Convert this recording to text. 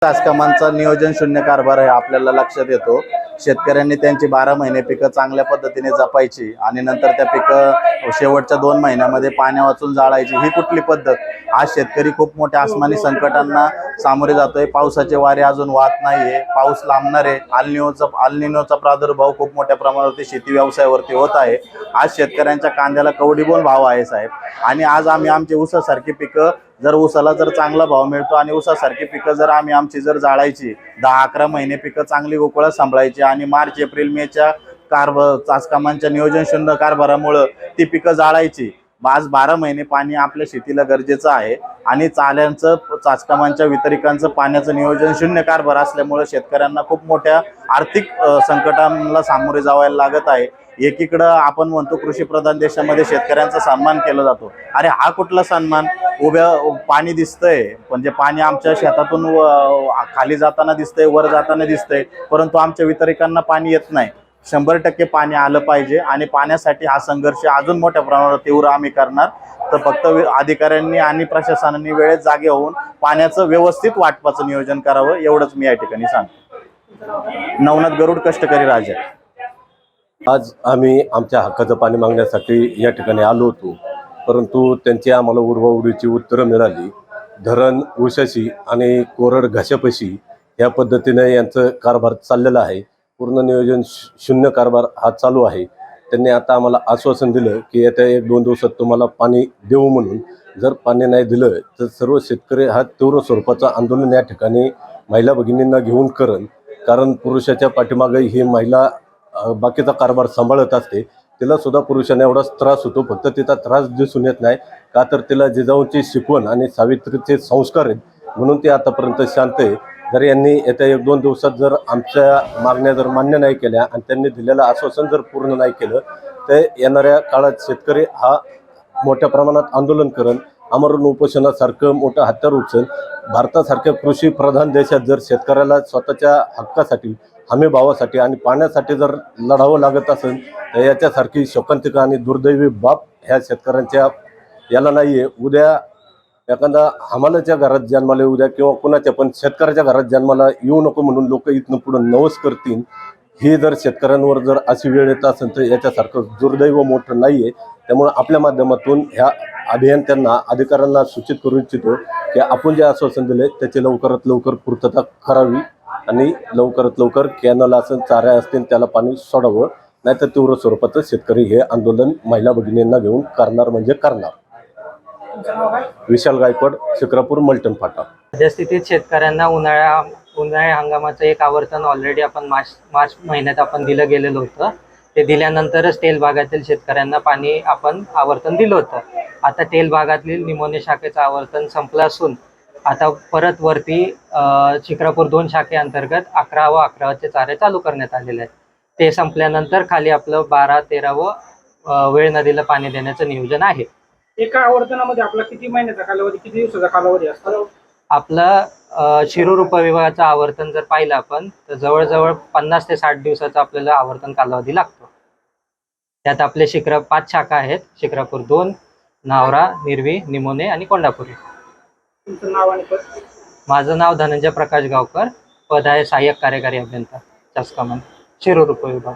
शासकामांचा नियोजन शून्य कारभार आहे आपल्याला लक्षात येतो। शेतकऱ्यांनी त्यांची 12 महिने पिकं चांगल्या पद्धतीने जपायची आणि नंतर त्या पिकं शेवटच्या 2 महिन्यामध्ये पाण्या वाचून जाळायची। ही कुठली पद्धत? आज शेतकरी खूप मोठ्या आसमानी संकटांना सामोरे जातोय। पावसाचे वारे अजून वाहत नाहीये, पाऊस लांबणार आहे। अल्निनोचा प्रादुर्भाव खूप मोठ्या प्रमाणावरती शेती व्यवसायावरती होत आहे। आज शेतकऱ्यांच्या कांद्याला कवडीमोल भाव आहे साहेब। आणि आज आम्ही आमची ऊसासारखी पिकं जर ऊसाला जर चांगला भाव मिळतो आणि ऊसासारखी पिकं जर आमची जर जाळायची 10-11 महिने पिकं चांगली गोकुळात सांभाळायची आणि मार्च एप्रिल मेच्या चाचकामांच्या नियोजन शून्य कारभारामुळे ती पिकं जाळायची। आज 12 महिने पाणी आपल्या शेतीला गरजेचं आहे आणि चाल्यांचं चाचकामांच्या वितरिकांचं पाण्याचं नियोजन शून्य कारभार असल्यामुळे शेतकऱ्यांना खूप मोठ्या आर्थिक संकटांना सामोरे जावयाला लागत आहे। एकीकडे आपण म्हणतो कृषी प्रधान देशामध्ये शेतकऱ्यांचा सन्मान केला जातो। अरे हा कुठला सन्मान? पाणी दिसतंय, म्हणजे पाणी आमच्या शेतातून खाली जाताना दिसतंय, वर जाताना दिसतंय, परंतु आमच्या वितरिकांना पाणी येत नाही। 100% पाणी आलं पाहिजे आणि पाण्यासाठी हा संघर्ष अजून मोठ्या प्रमाणावर तीव्र आम्ही करणार। तर फक्त अधिकाऱ्यांनी आणि प्रशासनाने वेळेत जागे होऊन पाण्याचं व्यवस्थित वाटपाचं नियोजन करावं, एवढंच मी या ठिकाणी सांगतो। नवनाथ गरुड, कष्टकरी राजा। आज आम्ही आमच्या हक्काचं पाणी मागण्यासाठी या ठिकाणी आलो होतो, परंतु त्यांची आम्हाला उडवाउडीची उत्तरं मिळाली। धरण उशाशी आणि कोरड घाशापाशी या पद्धतीने यांचं कारभार चाललेला आहे। पूर्ण नियोजन शून्य कारभार हा चालू आहे। त्यांनी आता आम्हाला आश्वासन दिलं की येत्या 1-2 दिवसात तुम्हाला पाणी देऊ म्हणून। जर पाणी नाही दिलं तर सर्व शेतकरी हा तीव्र स्वरूपाचं आंदोलन या ठिकाणी महिला भगिनींना घेऊन करण। कारण पुरुषाच्या पाठीमागे ही महिला बाकीचा कारभार सांभाळत असते, तिला सुद्धा पुरुषांना एवढाच त्रास होतो, फक्त तिचा त्रास दिसून येत नाही का तर तिला जिजाऊची शिकवण आणि सावित्रीचे संस्कार आहेत म्हणून ती आतापर्यंत शांत आहे। जर यांनी येत्या 1-2 दिवसात जर आमच्या मागण्या जर मान्य नाही केल्या आणि त्यांनी दिलेलं आश्वासन जर पूर्ण नाही केलं तर येणाऱ्या काळात शेतकरी हा मोठ्या प्रमाणात आंदोलन करण, आमरण उपोषणासारखं मोठं हत्यार उचल। भारतासारख्या कृषी प्रधान देशात जर शेतकऱ्याला स्वतःच्या हक्कासाठी, हमी भावासाठी आणि पाण्यासाठी जर लढावं लागत असेल तर याच्यासारखी शोकांतिका आणि दुर्दैवी बाब ह्या शेतकऱ्यांच्या याला नाही आहे। उद्या एखादा हमालाच्या घरात जन्माला उद्या किंवा कुणाच्या पण शेतकऱ्याच्या घरात जन्माला येऊ नको म्हणून लोक इथनं पुढं नवस करतील। ही जर शेतकऱ्यांवर जर अशी वेळ येत असेल तर याच्यासारखं दुर्दैव मोठं नाही आहे। त्यामुळे आपल्या माध्यमातून ह्या अभियंत्यांना, अधिकाऱ्यांना सूचित करू इच्छितो की आपण जे आश्वासन दिले त्याची लवकरात लवकर पूर्तता करावी आणि लवकरात लवकर कॅनल असेल, चाऱ्या असतील त्याला पाणी सोडावं, नाहीतर तीव्र स्वरूपाचं शेतकरी हे आंदोलन महिला भगिनींना घेऊन करणार म्हणजे करणार। विशाल गायकवाड, शिक्रापूर, मलटण फाटा। सद्यस्थितीत शेतकऱ्यांना उन्हाळ्या हंगामाचं एक आवर्तन ऑलरेडी आपण मार्च महिन्यात आपण दिलं गेलेलं होतं। ते दिल्यानंतरच तेल भागातील शेतकऱ्यांना पाणी आपण आवर्तन दिलं होतं। आता तेल भागातील निमोने शाखेचं आवर्तन संपलं असून आता परत वरती शिक्रापूर 2 शाखेअंतर्गत 11 व 11चे चारे चालू करण्यात आलेले आहेत। ते संपल्यानंतर खाली आपलं 12-13 व वेळ नदीला पाणी देण्याचं नियोजन आहे। एका आवर्तनामध्ये आपला किती महिन्याचा कालावधी, किती दिवसाचा कालावधी असतो? आपलं शिरूर उपविभागाचं आवर्तन जर पाहिलं आपण तर जवळजवळ 50 ते 60 दिवसाचा आपल्याला आवर्तन कालावधी लागतो। त्यात आपले 5 शाखा आहेत, शिक्रापूर 2, नावरा, निरवी, निमोने आणि कोंडापुरी। तुमचं नाव आणि पद? माझं नाव धनंजय प्रकाश गावकर, पद आहे सहाय्यक कार्यकारी अभियंता, चासकामान, शिरूर उपविभाग।